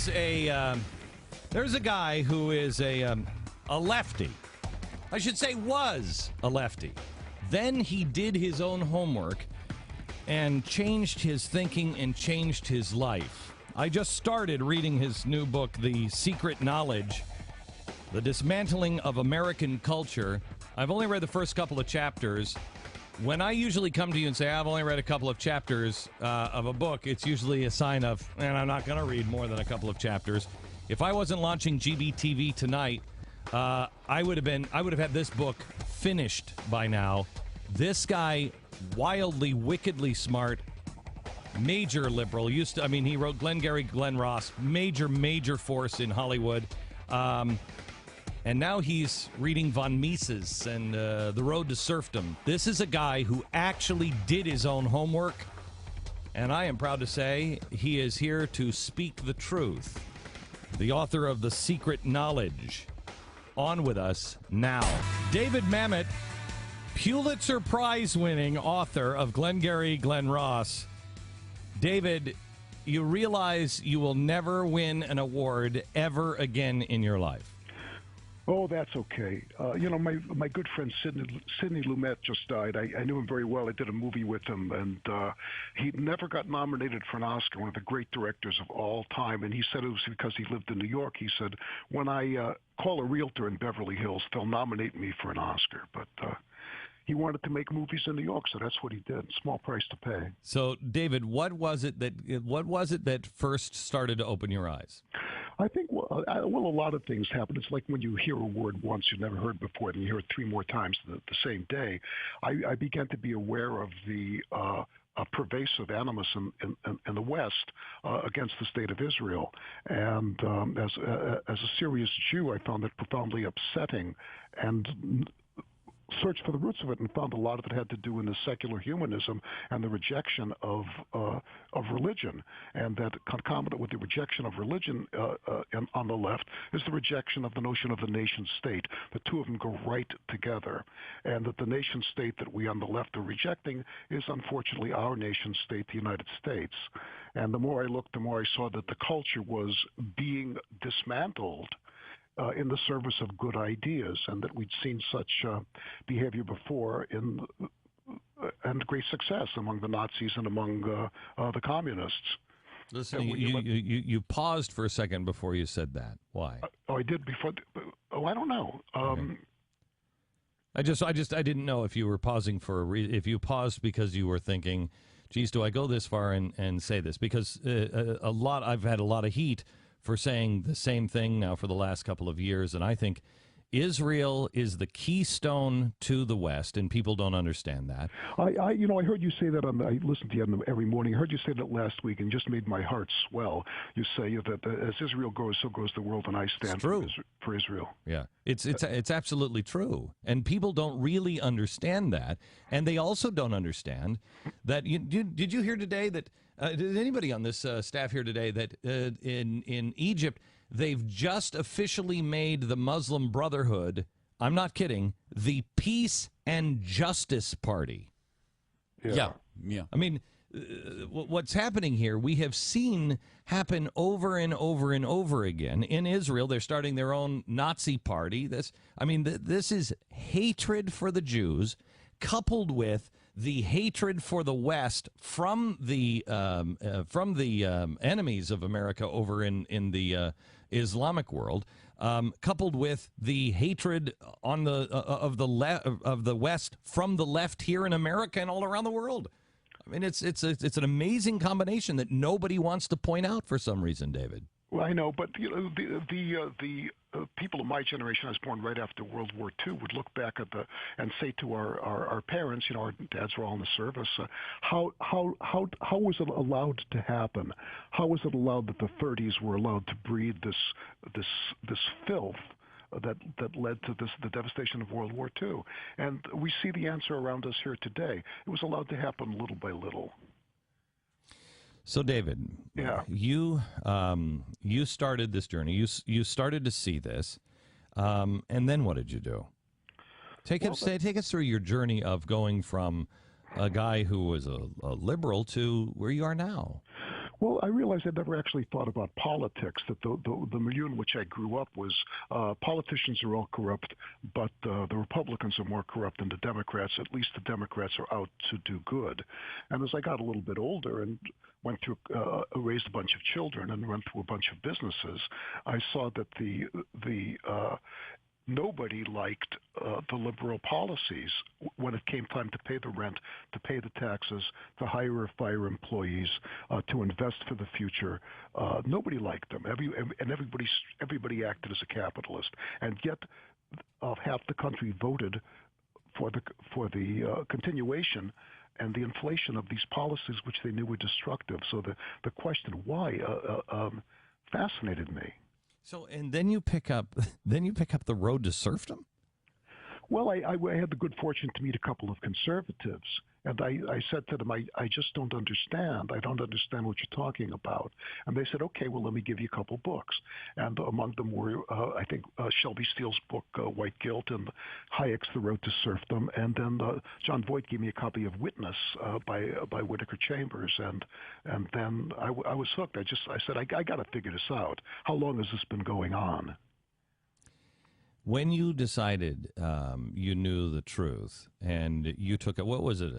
There's a guy who is a lefty. I should say was a lefty. Then he did his own homework and changed his thinking and changed his life. I just started reading his new book, The Secret Knowledge, The Dismantling of American Culture. I've only read the first couple of chapters. When I usually come to you and say, I've only read a couple of chapters of a book, it's usually a sign of, and I'm not going to read more than a couple of chapters. If I wasn't launching GBTV tonight, I would have had this book finished by now. This guy, wildly, wickedly smart, major liberal. He wrote Glengarry Glen Ross, major force in Hollywood. And now he's reading von Mises and The Road to Serfdom. This is a guy who actually did his own homework. And I am proud to say he is here to speak the truth. The author of The Secret Knowledge. On with us now. David Mamet, Pulitzer Prize-winning author of Glengarry Glen Ross. David, you realize you will never win an award ever again in your life. Oh, that's okay. My good friend Sidney Lumet just died. I knew him very well. I did a movie with him, and he never got nominated for an Oscar, one of the great directors of all time. And he said it was because he lived in New York. He said, when I call a realtor in Beverly Hills, they'll nominate me for an Oscar. But he wanted to make movies in New York, so that's what he did. Small price to pay. So, David, what was it that first started to open your eyes? I think, a lot of things happen. It's like when you hear a word once you've never heard before, and you hear it 3 more times the same day. I began to be aware of the pervasive animus in the West against the state of Israel. And as a serious Jew, I found that profoundly upsetting, and searched for the roots of it and found a lot of it had to do in the secular humanism and the rejection of religion, and that concomitant with the rejection of religion on the left is the rejection of the notion of the nation state. The two of them go right together, and that the nation state that we on the left are rejecting is unfortunately our nation state, the United States. And the more I looked, the more I saw that the culture was being dismantled in the service of good ideas, and that we'd seen such behavior before and great success among the Nazis and among the communists. Listen, you paused for a second before you said that. Why? I did before. I don't know. Okay. I didn't know if you were pausing for if you paused because you were thinking, geez, do I go this far and say this? Because I've had a lot of heat for saying the same thing now for the last couple of years, and I think Israel is the keystone to the West, and people don't understand that. I heard you say that I listen to you every morning. I heard you say that last week, and just made my heart swell. You say that as Israel grows, so grows the world, and I stand for Israel. Yeah, it's absolutely true, and people don't really understand that, and they also don't understand that. Did you hear today that? Did anybody on this staff here today that in Egypt they've just officially made the Muslim Brotherhood, I'm not kidding, the Peace and Justice Party? Yeah. I mean, what's happening here, we have seen happen over and over and over again. In Israel, they're starting their own Nazi party. This is hatred for the Jews, coupled with the hatred for the West from the enemies of America over in the Islamic world, coupled with the hatred on of the West from the left here in America and all around the world. I mean, it's an amazing combination that nobody wants to point out for some reason, David. Well, I know, but the people of my generation, I was born right after World War II, would look back at and say to our parents, our dads were all in the service, how was it allowed to happen? How was it allowed that the 30s were allowed to breed this filth that led to the devastation of World War II? And we see the answer around us here today. It was allowed to happen little by little. So, David, yeah, you started this journey. You started to see this, and then what did you do? Take us through your journey of going from a guy who was a liberal to where you are now. Well, I realized I'd never actually thought about politics, that the milieu in which I grew up was politicians are all corrupt, but the Republicans are more corrupt than the Democrats. At least the Democrats are out to do good. And as I got a little bit older and went through, raised a bunch of children and went through a bunch of businesses, I saw that nobody liked the liberal policies when it came time to pay the rent, to pay the taxes, to hire or fire employees, to invest for the future. Nobody liked them. Everybody acted as a capitalist, and yet half the country voted for the continuation and the inflation of these policies, which they knew were destructive. So the question why fascinated me. So, and then you pick up the road to serfdom? Well, I had the good fortune to meet a couple of conservatives, and I said to them, I just don't understand. I don't understand what you're talking about. And they said, okay, well, let me give you a couple books. And among them were, I think, Shelby Steele's book, White Guilt, and Hayek's The Road to Serfdom. And then John Voight gave me a copy of Witness by Whittaker Chambers. And then I was hooked. I said, I got to figure this out. How long has this been going on? When you decided you knew the truth and you took it, what was it?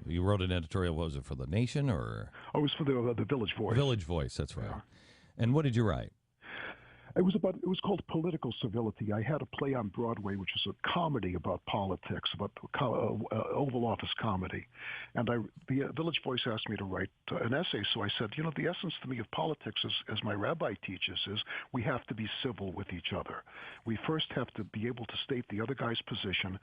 You wrote an editorial. What was it, for The Nation or? Oh, it was for the Village Voice. Village Voice, that's right. Yeah. And what did you write? It was called Political Civility. I had a play on Broadway, which was a comedy about politics, about Oval Office comedy. And the Village Voice asked me to write an essay. So I said, the essence to me of politics, as my rabbi teaches, is we have to be civil with each other. We first have to be able to state the other guy's position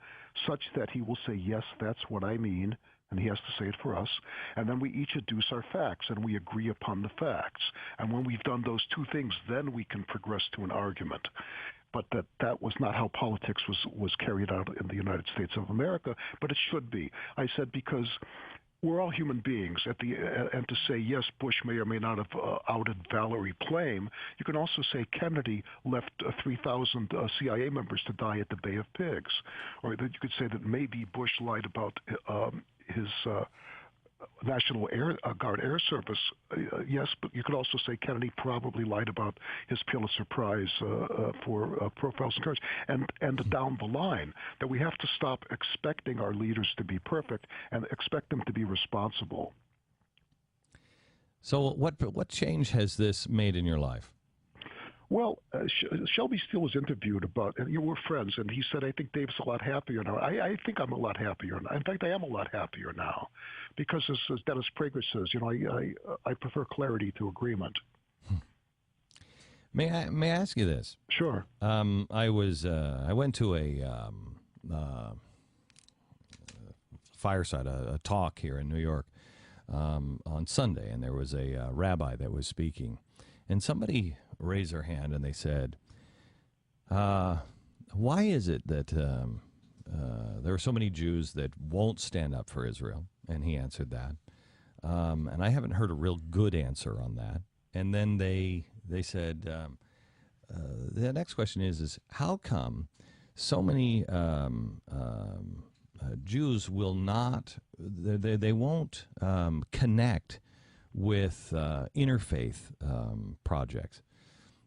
such that he will say, yes, that's what I mean, and he has to say it for us, and then we each adduce our facts, and we agree upon the facts. And when we've done those two things, then we can progress to an argument. But that was not how politics was carried out in the United States of America, but it should be. I said because we're all human beings, and to say, yes, Bush may or may not have outed Valerie Plame, you can also say Kennedy left 3,000 CIA members to die at the Bay of Pigs. Or that you could say that maybe Bush lied about his National Guard Air Service, yes, but you could also say Kennedy probably lied about his Pulitzer Prize for Profiles in Courage, and down the line, that we have to stop expecting our leaders to be perfect and expect them to be responsible. So what change has this made in your life? Well, Shelby Steele was interviewed about, and we're friends, and he said, I think Dave's a lot happier now. I think I'm a lot happier now. In fact, I am a lot happier now because, as Dennis Prager says, I prefer clarity to agreement. May I ask you this? Sure. I went to a fireside, a talk here in New York on Sunday, and there was a rabbi that was speaking, and somebody raised their hand and they said, why is it that there are so many Jews that won't stand up for Israel? And he answered that. And I haven't heard a real good answer on that. And then they said, the next question is how come so many Jews will not, they won't connect with interfaith projects?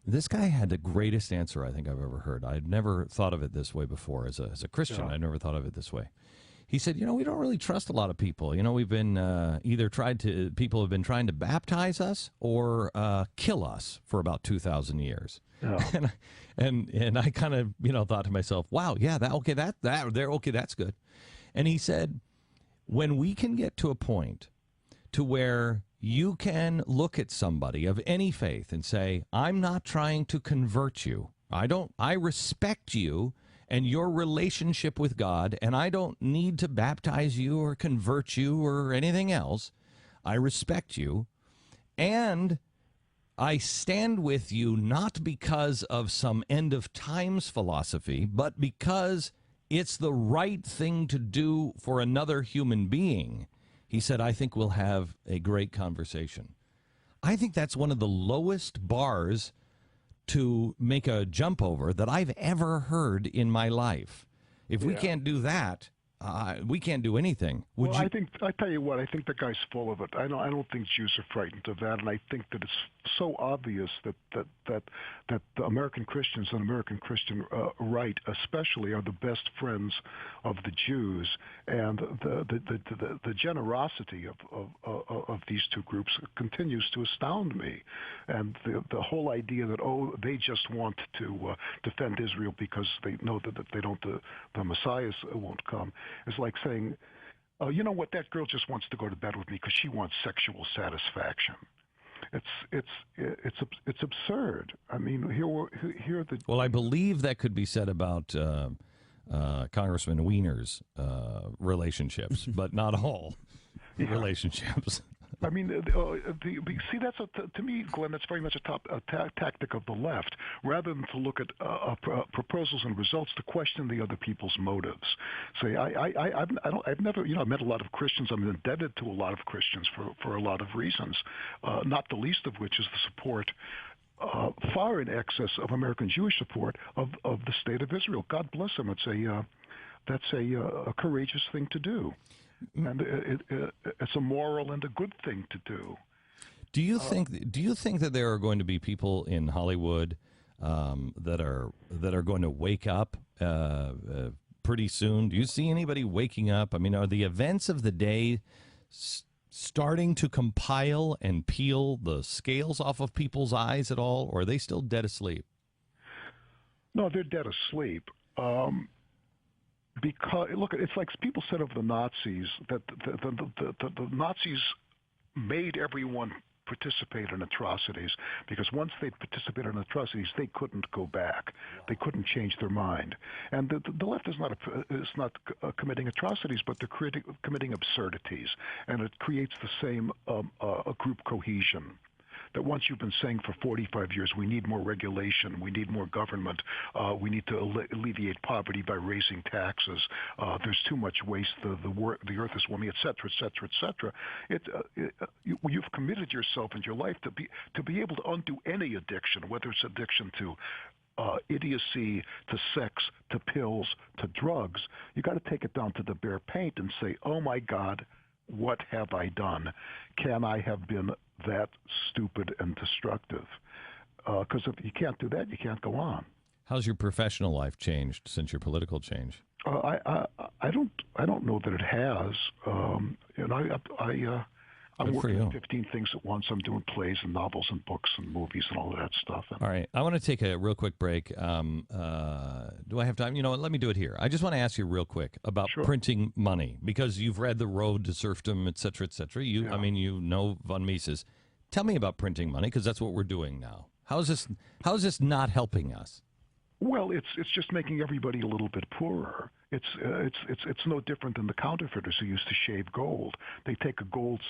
This guy had the greatest answer I think I've ever heard. I'd never thought of it this way before. As a Christian, yeah. I never thought of it this way. He said, we don't really trust a lot of people. We've been people have been trying to baptize us or kill us for about 2,000 years. Yeah. And I kind of, thought to myself, wow, yeah, that's good. And he said, when we can get to a point to where you can look at somebody of any faith and say, I'm not trying to convert you. I respect you and your relationship with God, and I don't need to baptize you or convert you or anything else. I respect you, and I stand with you not because of some end of times philosophy, but because it's the right thing to do for another human being. He said, I think we'll have a great conversation. I think that's one of the lowest bars to make a jump over that I've ever heard in my life. If we can't do that, we can't do anything. Would Well, you? I tell you what, I think the guy's full of it. I don't think Jews are frightened of that, and I think that it's so obvious that the American Christians and American Christian right, especially, are the best friends of the Jews, and the generosity of these two groups continues to astound me, and the whole idea that they just want to defend Israel because they know that if they don't, the Messiah won't come, is like saying, oh, you know what? That girl just wants to go to bed with me because she wants sexual satisfaction. It's absurd. I mean, here the Well, I believe that could be said about Congressman Wiener's relationships, but not all relationships. I mean, see, to me, Glenn, that's very much a tactic of the left, rather than to look at proposals and results, to question the other people's motives. Say, I've never, I've met a lot of Christians. I'm indebted to a lot of Christians for a lot of reasons, not the least of which is the support. Far in excess of American Jewish support of the state of Israel. God bless them. That's a courageous thing to do. And it's a moral and a good thing to do. Do you think that there are going to be people in Hollywood that are going to wake up pretty soon? Do you see anybody waking up? I mean, are the events of the day starting to compile and peel the scales off of people's eyes at all, or are they still dead asleep? No, they're dead asleep. Because look, it's like people said of the Nazis that the Nazis made everyone participate in atrocities, because once they participated in atrocities, they couldn't go back. They couldn't change their mind. And the left is not committing atrocities, but they're committing absurdities, and it creates the same group cohesion. That once you've been saying for 45 years, we need more regulation, we need more government, we need to alleviate poverty by raising taxes, there's too much waste, the earth is warming, et cetera, et cetera, et cetera. You've committed yourself in your life to be able to undo any addiction, whether it's addiction to idiocy, to sex, to pills, to drugs. You got to take it down to the bare paint and say, oh my God, what have I done? Can I have been that stupid and destructive? Because if you can't do that, you can't go on. How's your professional life changed since your political change? I don't know that it has. I'm working on 15 things at once. I'm doing plays and novels and books and movies and all of that stuff. All right. I want to take a real quick break. Do I have time? You know what? Let me do it here. I just want to ask you real quick about printing money, because you've read The Road to Serfdom, et cetera, et cetera. I mean, you know von Mises. Tell me about printing money, because that's what we're doing now. How is this not helping us? Well, it's just making everybody a little bit poorer. It's no different than the counterfeiters who used to shave gold. They take gold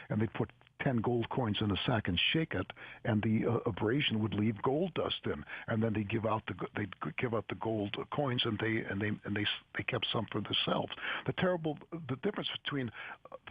and they put 10 gold coins in a sack and shake it, and the abrasion would leave gold dust in, and then they give out the gold coins, and they kept some for themselves. The difference between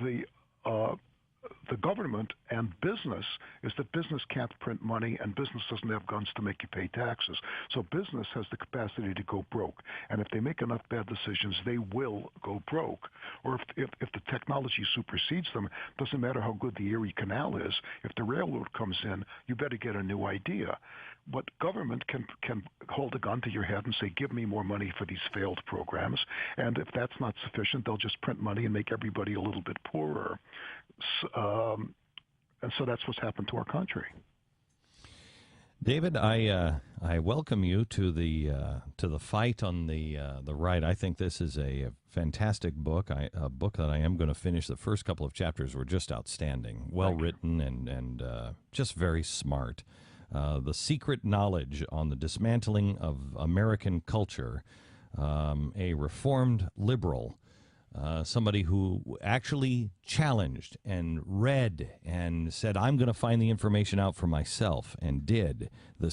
the government and business is that business can't print money, and business doesn't have guns to make you pay taxes. So business has the capacity to go broke, and if they make enough bad decisions, they will go broke. Or if the technology supersedes them, doesn't matter how good the Erie Canal is, if the railroad comes in, you better get a new idea. But government can hold a gun to your head and say, give me more money for these failed programs, and if that's not sufficient, they'll just print money and make everybody a little bit poorer. And so that's what's happened to our country. David, I welcome you to the fight on the right. I think this is a fantastic book. A book that I am going to finish. The first couple of chapters were just outstanding, well written, and just very smart. The secret knowledge on the dismantling of American culture. A reformed liberal. Somebody who actually challenged and read and said, I'm going to find the information out for myself, and did. The